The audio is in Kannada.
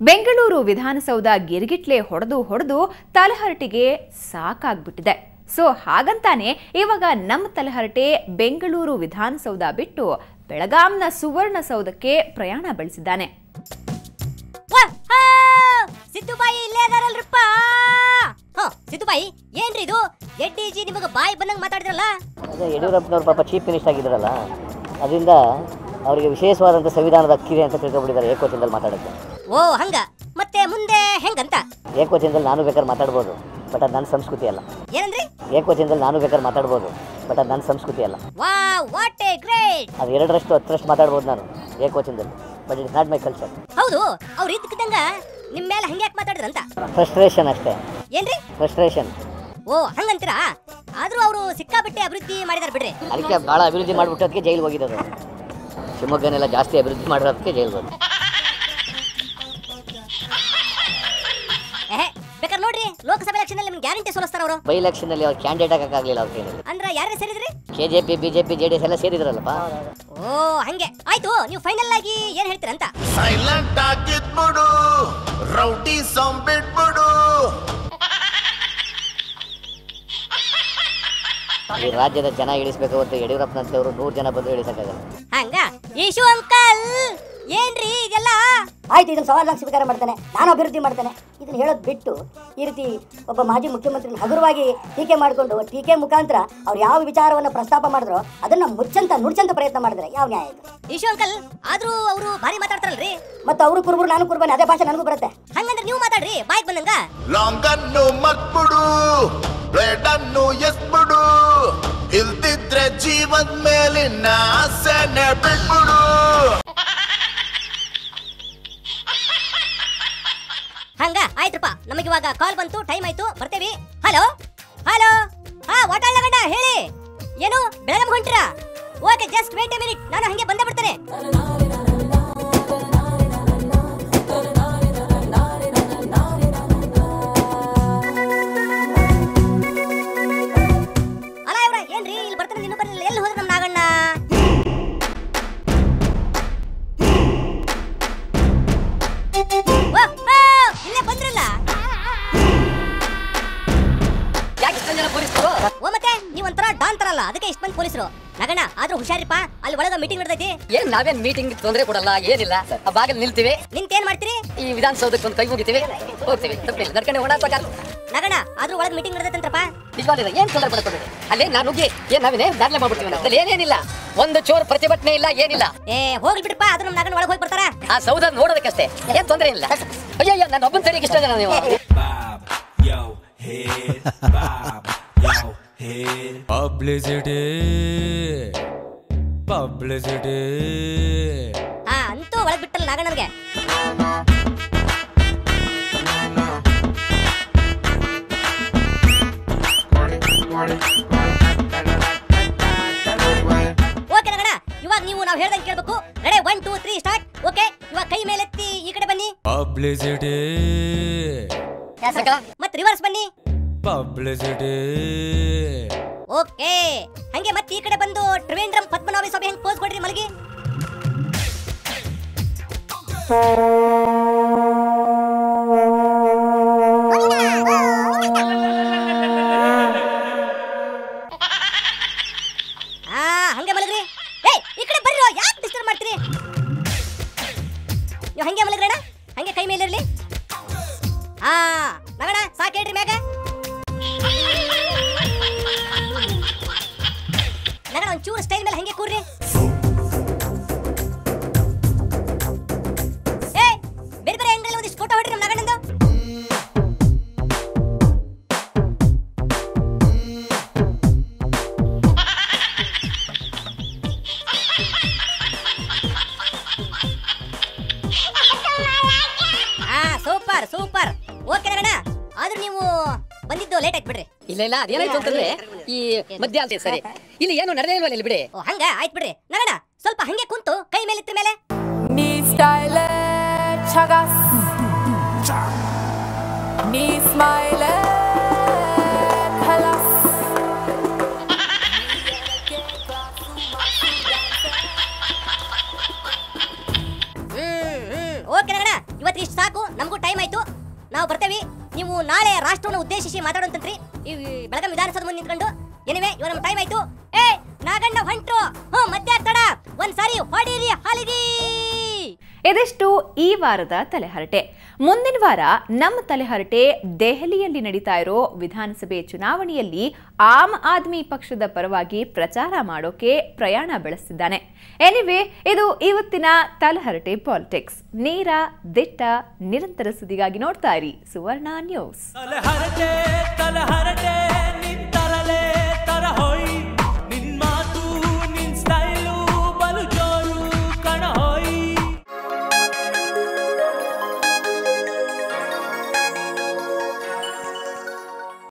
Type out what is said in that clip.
ಬೆಂಗಳೂರು ವಿಧಾನಸೌಧ ಗಿರ್ಗಿಟ್ಲೆ ಹೊಡೆದು ತಲಹರಟೆಗೆ ಸಾಕಾಗ್ಬಿಟ್ಟಿದೆ. ಸೊ ಹಾಗಂತಾನೆ ಇವಾಗ ನಮ್ಮ ತಲಹರಟೆ ಬೆಂಗಳೂರು ವಿಧಾನಸೌಧ ಬಿಟ್ಟು ಬೆಳಗಾಂನ ಸುವರ್ಣಸೌಧಕ್ಕೆ ಪ್ರಯಾಣ ಬೆಳೆಸಿದ್ದಾನೆ. ಸಿದ್ದುಬಾಯಿ ಇಲ್ಲೇ ಅದಾರಲ್ರಪ್ಪ. ಸಿದ್ದುಬಾಯಿ ಏನ್ರಿ ಇದು? ಎಡ್ಡಿಜಿ ನಿಮಗೆ ಬಾಯಿ ಬಂದಂಗೆ ಮಾತಾಡಿದ್ರಲ್ಲ. ಅದೇ ಯಡಿಯೂರಪ್ಪನವರು ಪಾಪ ಚೀಫ್ ಮಿನಿಸ್ಟರ್ ಆಗಿದ್ರಲ್ಲ, ಅದರಿಂದ ಅವರಿಗೆ ವಿಶೇಷವಾದಂಥ ಸಂವಿಧಾನದ ಅಕ್ಕಿದೆ ಅಂತ ತಿಳ್ಕೊಬಿಟ್ಟಿದ್ದಾರೆ ಏಕವಚನದಲ್ಲಿ ಮಾತಾಡೋಕ್ಕೆ. ಓ ಹಂಗ, ಮತ್ತೆ ಮುಂದೆ ಹೆಂಗಂತ? ಏಕವಚನದಲ್ಲಿ ನಾನು ಬೇಕಾದ್ರೆ ಮಾತಾಡ್ಬೋದು, ಬಟ್ ಅದು ನನ್ನ ಸಂಸ್ಕೃತಿ ಅಲ್ಲ. ಏನಂದ್ರಿ? ಏಕವಚನದಲ್ಲಿ ನಾನು ಬೇಕಾದ್ರೆ ಮಾತಾಡ್ಬೋದು, ಬಟ್ ಅದು ನನ್ನ ಸಂಸ್ಕೃತಿ ಅಲ್ಲ. Wow, what a great! ಅದು 2ರಷ್ಟು 10ರಷ್ಟು ಮಾತಾಡ್ಬೋದು ನಾನು ಏಕವಚನದಲ್ಲಿ, but it's not my culture. ಹೌದು, ಅವ್ರು ಇದ್ದಕ್ಕಿದ್ದಂಗ ನಿಮ್ಮ ಮೇಲೆ ಹಂಗೆ ಯಾಕೆ ಮಾತಾಡಿದ್ರಂತ? ಫ್ರಸ್ಟ್ರೇಷನ್ ಅಷ್ಟೇ. ಏನ್ರಿ? ಫ್ರಸ್ಟ್ರೇಷನ್. ಓ ಹಂಗಂತೀರಾ? ಆದ್ರೂ ಅವರು ಸಿಕ್ಕಾಬಿಟ್ಟೆ ಅಭಿವೃದ್ಧಿ ಮಾಡಿದಾರೆ ಬಿಡ್ರಿ. ಅದಕ್ಕೆ ಭಾಳ ಅಭಿವೃದ್ಧಿ ಮಾಡಿಬಿಟ್ಟೋದಕ್ಕೆ ಜೈಲಿಗೆ ಹೋಗಿರೋದು. ಶಿವಮೊಗ್ಗನೆಲ್ಲ ಜಾಸ್ತಿ ಅಭಿವೃದ್ಧಿ ಮಾಡಿರೋದಕ್ಕೆ ಜೈಲಿಗೆ ಹೋಗಿ. ಬೇಕಾದ್ರೆ ನೋಡ್ರಿ, ಲೋಕಸಭೆ ಎಲೆಕ್ಷನ್ ಅಲ್ಲಿ ನಿಮ್ಗೆ ಗ್ಯಾರಂಟಿ ಸೋಲಿಸ್ತಾರ ಅವರು. ಬೈ ಎಲೆಕ್ಷನ್ ಅಲ್ಲಿ ಅವ್ರು ಕ್ಯಾಂಡಿಡೇಟ್ ಆಗಕ್ಕಾಗಲಿಲ್ಲ ಅವ್ರ ಕೈಯಲ್ಲಿ. ಅಂದ್ರೆ ಯಾರೇ ಸೇರಿದ್ರಿ? ಕೆಜೆಪಿ, ಬಿಜೆಪಿ, ಜೆಡಿಎಸ್ ಎಲ್ಲ ಸೇರಿದ್ರಲ್ಲಪ್ಪ. ಓ ಹಂಗೆ ಆಯ್ತು. ನೀವು ಫೈನಲ್ ಆಗಿ ಏನ್ ಹೇಳ್ತೀರಂತ? ಸೈಲೆಂಟ್ ಆಗಿದ್ಬಿಡು, ರೌಡಿ ಸಾಂಗ್ ಬಿಟ್ಬಿಡು. ಈ ರಾಜ್ಯದ ಜನ ಇಳಿಸ್ಬೇಕು ಹೊತ್ತು ಯಡಿಯೂರಪ್ಪನಂತವರು 100 ಜನ ಬಂದು ಇಳಿಸಕ್ಕಾಗಲ್ಲ. ಹಂಗ ಈಶು ಅಂಕಲ್ ಏನ್ರಿ ಇದೆಲ್ಲ? ಆಯ್ತು, ಇದನ್ನ ಸವಾಲಾಗಿ ಸ್ವೀಕಾರ ಮಾಡ್ತಾನೆ, ನಾನು ಅಭಿವೃದ್ಧಿ ಮಾಡ್ತಾನೆ ಇದನ್ನ ಹೇಳೋದು ಬಿಟ್ಟು ಈ ರೀತಿ ಒಬ್ಬ ಮಾಜಿ ಮುಖ್ಯಮಂತ್ರಿ ಹಗುರವಾಗಿ ಟೀಕೆ ಮಾಡಿಕೊಂಡು ಟೀಕೆ ಮುಖಾಂತರ ಅವ್ರು ಯಾವ ವಿಚಾರವನ್ನು ಪ್ರಸ್ತಾಪ ಮಾಡಿದ್ರು ಅದನ್ನ ನುಡ್ಚಂತ ಪ್ರಯತ್ನ ಮಾಡಿದ್ರೆ ಯಾವ ನ್ಯಾಯ ಇದು? ಈಶು ಅಂಕಲ್ ಆದ್ರೂ ಅವರು ಭಾರಿ ಮಾತಾಡ್ತಾರಲ್ರಿ. ಮತ್ತೆ ಅವರು ಕುರುಬರು, ನಾನು ಕುರುಬಾನೆ, ಅದೇ ಭಾಷೆ ನನಗೂ ಬರುತ್ತೆ. ಹಂಗಂದ್ರೆ ನೀವು ಮಾತಾಡ್ರಿ ಬಾಯ್ಗೆ ಬಂದಂಗ. ಲಾಂಗ್ ಅನ್ನು ಮತ್ಬಿಡು, ಬ್ಲೇಡ್ ಅನ್ನು ಎಸ್ಬಿಡು, ಇಲ್ದಿದ್ರೆ ಜೀವದ ಮೇಲಿನ ಆಸೆನೆ ಬಿಟ್ಬಿಡು. ಹಂಗ ಆಯ್ತಪ್ಪ, ನಮಗೆ ಇವಾಗ ಕಾಲ್ ಬಂತು, ಟೈಮ್ ಆಯ್ತು, ಬರ್ತೇವಿ. ಹಲೋ ಹಲೋ, ಹಾ ವಾಟಾಳ ಗಂಡ ಹೇಳಿ, ಏನು ಬೆಳಗಾಂ ಹೊಂಟ್ರಾ? Okay, just wait a minute, ನಾನು ಹಂಗೆ ಬಂದೇ ಬಿಡ್ತೇನೆ. ಅಲ್ಲ ಇವ್ರ ಏನ್ರಿ ಇಲ್ಲಿ ಬರ್ತಾನೆ, ಇನ್ನೂ ಬರಲಿಲ್ಲ, ಎಲ್ಲಿ ಹೋದ್ರೆ ನಮ್ಮ ನಾಗಣ್ಣ? ಇಲ್ಲೇ ಬಂದ್ರಲ್ಲ. ಯಾಕೆ ಇಷ್ಟೊಂದು ಜನ ಪೊಲೀಸರು? ಓ ಮತ್ತೆ ನೀವಂತರ ಡಾನ್ ತರಲ್ಲ, ಅದಕ್ಕೆ ಇಷ್ಟ ಮಂದಿ ಪೊಲೀಸರು. ನಗಣ್ಣ ಆದ್ರೂ ಹುಷಾರಿಪ್ಪ, ಅಲ್ಲಿ ಒಳಗ ಮೀಟಿಂಗ್ ನಡೆದೈತಿ. ಏನ್ ನಾವೇನ್ ಮೀಟಿಂಗ್ ತೊಂದರೆ ಕೊಡಲ್ಲ, ಏನಿಲ್ಲ. ಆ ಬಾಗಿಲು ನಿಲ್ತೀವಿ, ನಿಂತೇನ್ ಮಾಡ್ತೀರಿ? ಈ ವಿಧಾನಸೌಧಕ್ಕೆ ಒಂದು ಕೈ ಮುಗಿತೀವಿ, ಹೋಗ್ತೀವಿ. ತಪ್ಪಿಲ್ಲ, ನಡ್ಕೊಂಡು ಓಡಾಡ್ಬೇಕ. ನಗಣ್ಣ ಆದ್ರೂ ಒಳಗ ಮೀಟಿಂಗ್ ನಡೆದೈತಂತ್ರಪ್ಪ. ನಿಜವಾಗ್ಲಿಲ್ಲ, ಏನ್ ತೊಂದರೆ ಪಡ್ಕೋಬೇಡಿ. ಅಲ್ಲೇ ನಾನು ನುಗ್ಗಿ ಏನ್ ನಾವೇನೇ ದಾಖಲೆ ಮಾಡ್ಬಿಡ್ತೀವಿ. ಅದ್ರಲ್ಲಿ ಏನೇನಿಲ್ಲ, ಒಂದು ಚೋರ್ ಪ್ರತಿಭಟನೆ ಇಲ್ಲ, ಏನಿಲ್ಲ. ಹೋಗ್ಲಿ ಬಿಡಪ್ಪ, ಅದು ನಮ್ಮ ನಗಣ್ಣ ಒಳಗೆ ಹೋಗಿ ಬರ್ತಾರ. ಆ ಸೌಧ ನೋಡೋದಕ್ಕಷ್ಟೇ, ಏನ್ ತೊಂದರೆ ಇಲ್ಲ. ಅಯ್ಯಯ್ಯ, ನಾನು ಒಬ್ಬನ ತಡೆಗೆ ಇಷ್ಟ ಜನ ನೀವು. ಪಬ್ಲಿಸಿಟಿ ಅಂತೂ ಒಳಗ್ ಬಿಟ್ಟಲ್ಲ ನಾಗಣ್ಣನ್ಗೆ. ಓಕೆ ನಗಣ್ಣ, ಇವಾಗ ನೀವು ನಾವು ಹೇಳ್ದಂಗೆ ಕೇಳ್ಬೇಕು. Ready, 1 2 3 start. ಓಕೆ, ಇವಾಗ ಕೈ ಮೇಲೆತ್ತಿ ಈ ಕಡೆ ಬನ್ನಿ. ಪಬ್ಲಿಸಿಟಿ ಮತ್ತೆ ರಿವರ್ಸ್ ಬನ್ನಿ. ಪಬ್ಲಿಸಿಟಿ. ಓಕೆ, ಹಂಗೆ ಮತ್ತೆ ಈ ಕಡೆ ಬಂದು ತ್ರಿವೇಂದ್ರಂ ಪದ್ಮನಾಭ ಸ್ವಾಮಿ ಹೆಂಗ್ ಪೋಸ್ ಕೊಡ್ರಿ ಮಲಗಿ. ಹಂಗೆ ಮಲಗ್ರಿ. ಈ ಕಡೆ ಬರ್ರಿ, ಯಾಕೆ ಡಿಸ್ಟರ್ಬ್ ಮಾಡ್ತೀರಿ? ನೀವು ಹಂಗೆ ಮಲಗ್ರಣ, ಹಂಗೆ ಕೈ ಮೇಲೆ ಇರ್ಲಿ. ನಗಣ ಸಾಕು ಹೇಳ್ರಿ ಮ್ಯಾಗ. ನಗಣ ಒಂಚೂರು ಸ್ಟೈಲ್ ಮೇಲೆ ಹಂಗೆ ಕೂರ್ರಿ. ಬೇರೆ ಬೇರೆ ಆಂಗಲ್ ಒಂದಿಷ್ಟು ಫೋಟೋ ಹೊಡ್ರಿ ನಮ್ಮ ನಗಣಂದು. Super super. ಓಕೆ ನಗಣ, ಆದ್ರೂ ನೀವು ಬಂದಿದ್ದು ಲೇಟ್ ಆಯ್ತು ಬಿಡ್ರಿ. ಇಲ್ಲ ಅದೇನಾಯ್ತು ಅಂತಂದ್ರೆ ಈ ಮಧ್ಯ ಅಂತ ಸರಿ, ಇಲ್ಲಿ ಏನು ನಡೆದೇ ಇಲ್ವಲ್ಲ ಇಲ್ಲಿ ಬಿಡಿ. ಹಂಗ ಆಯ್ತು ಬಿಡ್ರಿ. ನಗಣ ಸ್ವಲ್ಪ ಹಂಗೆ ಕುಂತು ಕೈ ಮೇಲೆ ಇತ್ರ ಮೇಲೆ. ನೀ ಸ್ಟೈಲ್ ಛಗಸ್, ನೀ ಸ್ಮೈಲ್ ಖಲಾಸ್. ಓಕೆ ನಗಣ, ಇವತ್ತು ಇವತ್ತಿಗೆ ಇಷ್ಟು ಸಾಕು, ನಮಗೂ ಟೈಮ್ ಆಯ್ತು, ನಾವು ಬರ್ತೇವೆ. ನೀವು ನಾಳೆ ರಾಷ್ಟ್ರವನ್ನು ಉದ್ದೇಶಿಸಿ ಮಾತಾಡೋಂತಂತ್ರಿ ಈ ಬೆಳಗಾಂ ವಿಧಾನಸೌಧ ಮುಂದೆ ನಿಂತ್ಕೊಂಡು. ಎನಿವೆ ಇವಾಗ ನಮ್ಮ ಟೈಮ್ ಆಯ್ತು. ಏ ನಾಗಣ್ಣ ಹೊಂಟ್ರು, ಮತ್ತೆ ತಡ, ಒಂದ್ಸಾರಿ ಹೊಡೀರಿ ಹಾಲಿಗಿ. ಇದಿಷ್ಟು ಈ ವಾರದ ತಲೆಹರಟೆ. ಮುಂದಿನ ವಾರ ನಮ್ಮ ತಲೆಹರಟೆ ದೆಹಲಿಯಲ್ಲಿ ನಡೀತಾ ಇರೋ ವಿಧಾನಸಭೆ ಚುನಾವಣೆಯಲ್ಲಿ ಆಮ್ ಆದ್ಮಿ ಪಕ್ಷದ ಪರವಾಗಿ ಪ್ರಚಾರ ಮಾಡೋಕೆ ಪ್ರಯಾಣ ಬೆಳೆಸಿದ್ದಾನೆ. ಎನಿವೆ, ಇದು ಇವತ್ತಿನ ತಲೆಹರಟೆ ಪಾಲಿಟಿಕ್ಸ್. ನೇರ, ದಿಟ್ಟ, ನಿರಂತರ ಸುದ್ದಿಗಾಗಿ ನೋಡ್ತಾ ಇರಿ ಸುವರ್ಣ ನ್ಯೂಸ್. ತಲೆಹರಟೆ